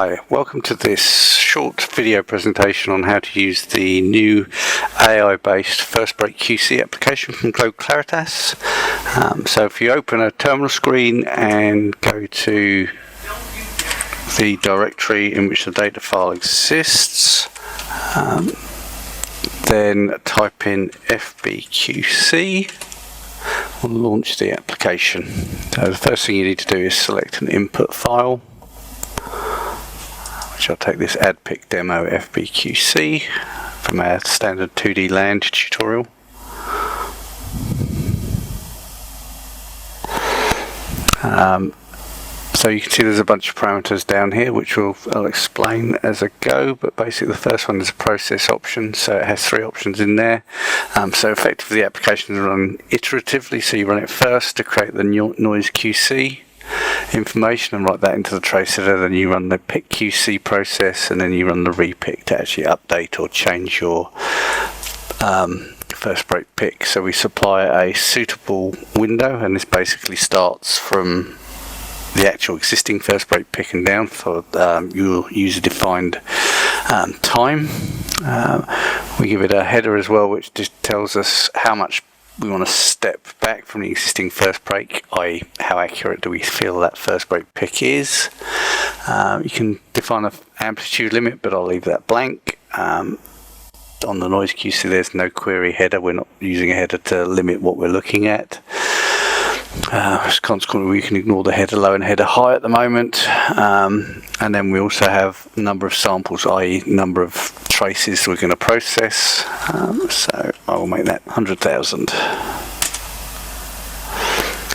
Hi, welcome to this short video presentation on how to use the new AI-based FBQC QC application from GLOBEClaritas. So if you open a terminal screen and go to the directory in which the data file exists, then type in FBQC and launch the application. So the first thing you need to do is select an input file, which I'll take this Repick demo FBQC from our standard 2D land tutorial. So you can see there's a bunch of parameters down here which I'll explain as I go, but basically the first one is a process option, so it has three options in there. So effectively the application is run iteratively, so you run it first to create the noise QC information and write that into the trace header, then you run the pick QC process, and then you run the repick to actually update or change your first break pick. So we supply a suitable window, and this basically starts from the actual existing first break pick and down for your user defined time. We give it a header as well, which just tells us how much we want to step back from the existing first break, i.e. how accurate do we feel that first break pick is. You can define an amplitude limit, but I'll leave that blank. On the noise QC there's no query header, we're not using a header to limit what we're looking at. Consequently we can ignore the header low and header high at the moment, and then we also have a number of samples, i.e. number of traces we're going to process. So I will make that 100,000,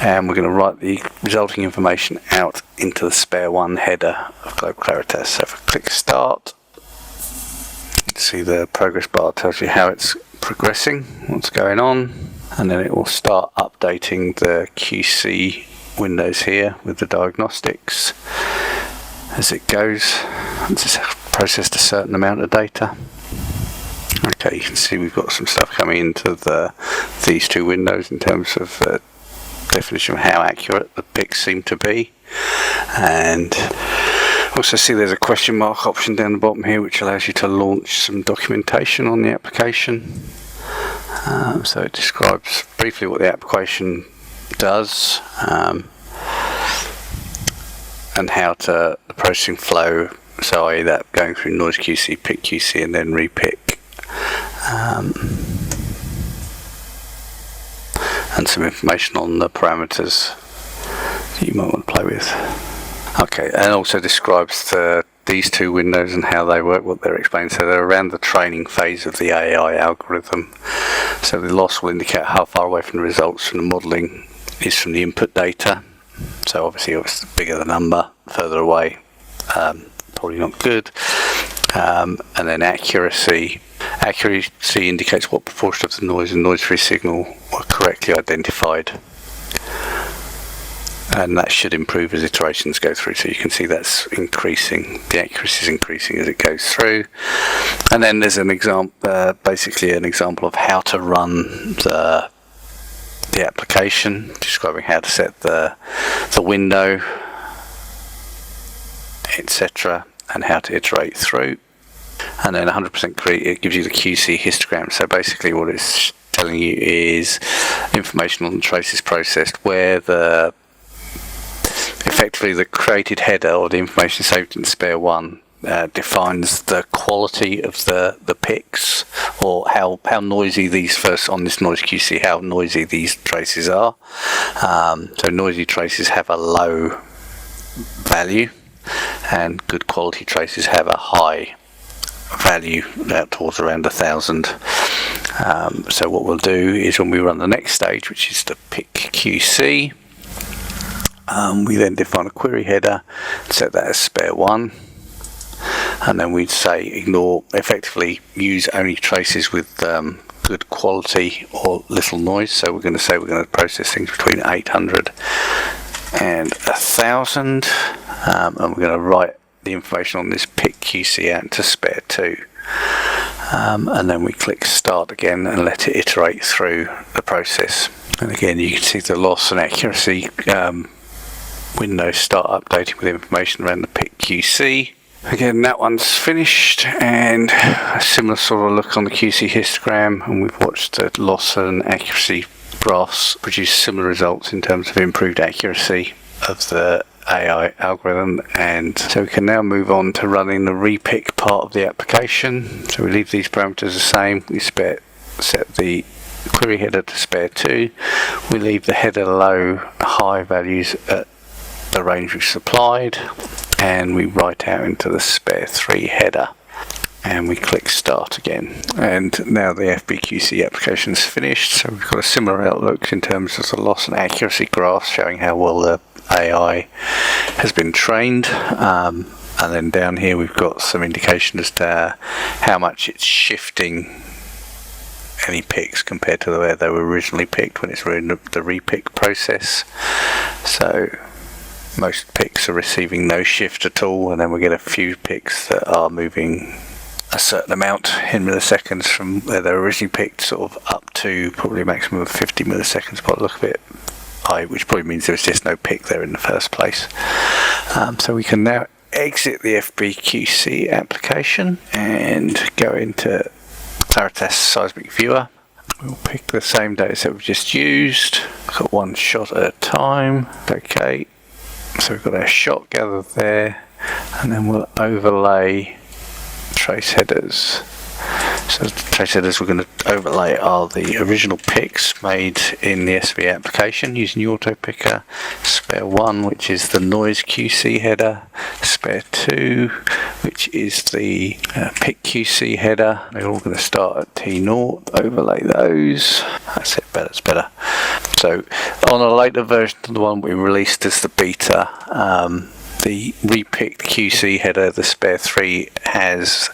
and we're going to write the resulting information out into the spare one header of GLOBEClaritas. So if I click start, you can see the progress bar tells you how it's progressing, what's going on, and then it will start updating the QC windows here with the diagnostics as it goes. It's processed a certain amount of data. Okay, you can see we've got some stuff coming into these two windows in terms of definition of how accurate the picks seem to be, and also see there's a question mark option down the bottom here which allows you to launch some documentation on the application. So it describes briefly what the application does, and how the processing flow, so i.e. that going through noise QC, pick QC and then repick, and some information on the parameters that you might want to play with. Okay, and also describes these two windows and how they work, what they're explaining. So they're around the training phase of the AI algorithm. So the loss will indicate how far away from the results from the modelling is from the input data. So obviously the bigger the number, further away, probably not good. And then accuracy indicates what proportion of the noise and noise-free signal were correctly identified. And that should improve as iterations go through, so you can see that's increasing, the accuracy is increasing as it goes through. And then there's an example, basically an example of how to run the application, describing how to set the window, etc., and how to iterate through. And then 100% it gives you the QC histogram. So basically what it's telling you is information on the traces processed, where effectively the created header or the information saved in the spare one defines the quality of the picks, or how noisy these first on this noise QC, how noisy these traces are. So noisy traces have a low value, and good quality traces have a high value, out towards around 1,000. So what we'll do is when we run the next stage, which is the pick QC, we then define a query header, set that as spare one, and then we'd say effectively use only traces with good quality or little noise. So we're going to say we're going to process things between 800 and 1,000, and we're going to write the information on this pick QC out to spare two, and then we click start again and let it iterate through the process. And again you can see the loss and accuracy windows start updating with information around the pick QC, Again, that one's finished, and a similar sort of look on the QC histogram, and we've watched the loss and accuracy graphs produce similar results in terms of improved accuracy of the AI algorithm. And so we can now move on to running the repick part of the application. So we leave these parameters the same. We set the query header to spare 2. We leave the header low, high values at the range we've supplied, and we write out into the spare 3 header, and we click start again. And now the FBQC application is finished, so we've got a similar outlook in terms of the loss and accuracy graphs showing how well the AI has been trained, and then down here we've got some indication as to how much it's shifting any picks compared to where they were originally picked when it's in the repick process. So most picks are receiving no shift at all, and then we get a few picks that are moving a certain amount in milliseconds from where they were originally picked, sort of up to probably a maximum of 50 milliseconds by the look of it, which probably means there was just no pick there in the first place. So we can now exit the FBQC application and go into GLOBEClaritas Seismic Viewer. We'll pick the same data set we've just used. Got one shot at a time. Okay. So we've got our shot gathered there, and then we'll overlay trace headers. So the trace headers we're going to overlay are the original picks made in the SV application using the auto picker. Spare 1, which is the noise QC header. Spare 2, which is the pick QC header. They're all going to start at T0. Overlay those. That's it. Better. It's better. So on a later version of the one we released as the beta, the repicked QC header, the spare 3, has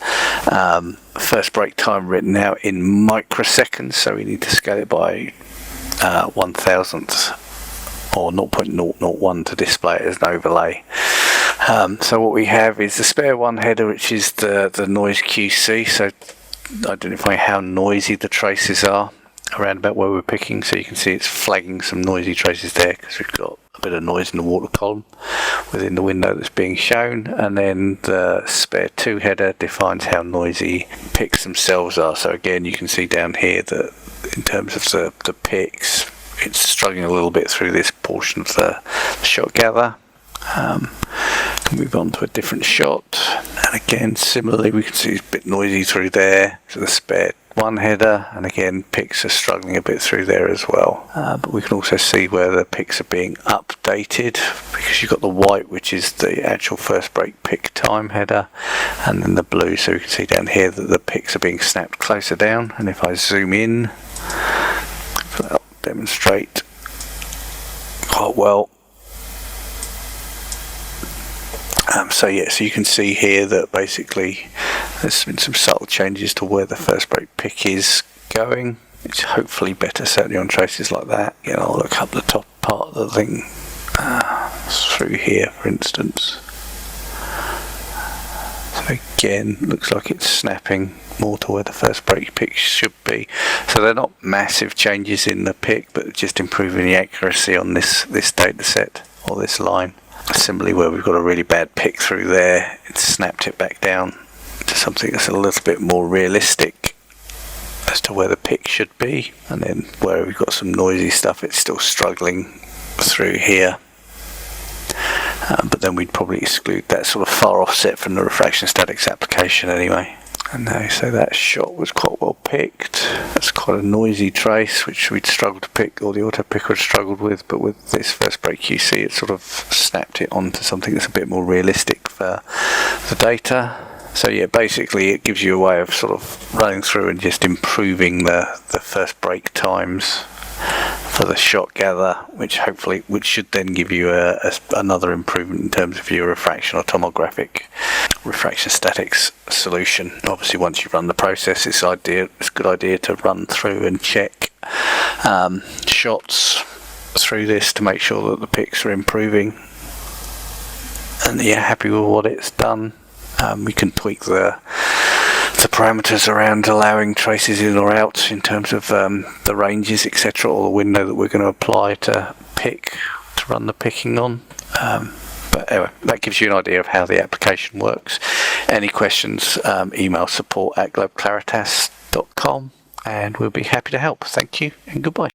first break time written out in microseconds, so we need to scale it by 1,000th or 0.001 to display it as an overlay. So what we have is the spare 1 header, which is the noise QC, so identifying how noisy the traces are around about where we're picking. So you can see it's flagging some noisy traces there because we've got a bit of noise in the water column within the window that's being shown. And then the spare 2 header defines how noisy picks themselves are. So again, you can see down here that in terms of the picks, it's struggling a little bit through this portion of the shot gather. Move on to a different shot, and again similarly we can see it's a bit noisy through there. So the spare 1 header, and again picks are struggling a bit through there as well, but we can also see where the picks are being updated, because you've got the white, which is the actual first break pick time header, and then the blue, so you can see down here that the picks are being snapped closer down. And if I zoom in, that'll demonstrate quite well. So you can see here that basically there's been some subtle changes to where the first break pick is going. It's hopefully better certainly on traces like that. Again, I'll look up the top part of the thing through here, for instance. So again, looks like it's snapping more to where the first break pick should be. So they're not massive changes in the pick, but just improving the accuracy on this data set or this line. Similarly, where we've got a really bad pick through there, it's snapped it back down to something that's a little bit more realistic as to where the pick should be. And then where we've got some noisy stuff, it's still struggling through here. But then we'd probably exclude that sort of far offset from the refraction statics application anyway. And so that shot was quite well picked. That's quite a noisy trace, which we'd struggled to pick, or the auto picker had struggled with, but with this first break QC, it sort of snapped it onto something that's a bit more realistic for the data. So yeah, basically it gives you a way of sort of running through and just improving the first break times for the shot gather, which should then give you another improvement in terms of your refraction or tomographic refraction statics solution. Obviously, once you run the process, it's a good idea to run through and check shots through this to make sure that the picks are improving, and you're happy with what it's done. We can tweak the parameters around allowing traces in or out in terms of the ranges, etc., or the window that we're going to apply to run the picking on. But anyway, that gives you an idea of how the application works. Any questions, email support@globeclaritas.com, and we'll be happy to help. Thank you and goodbye.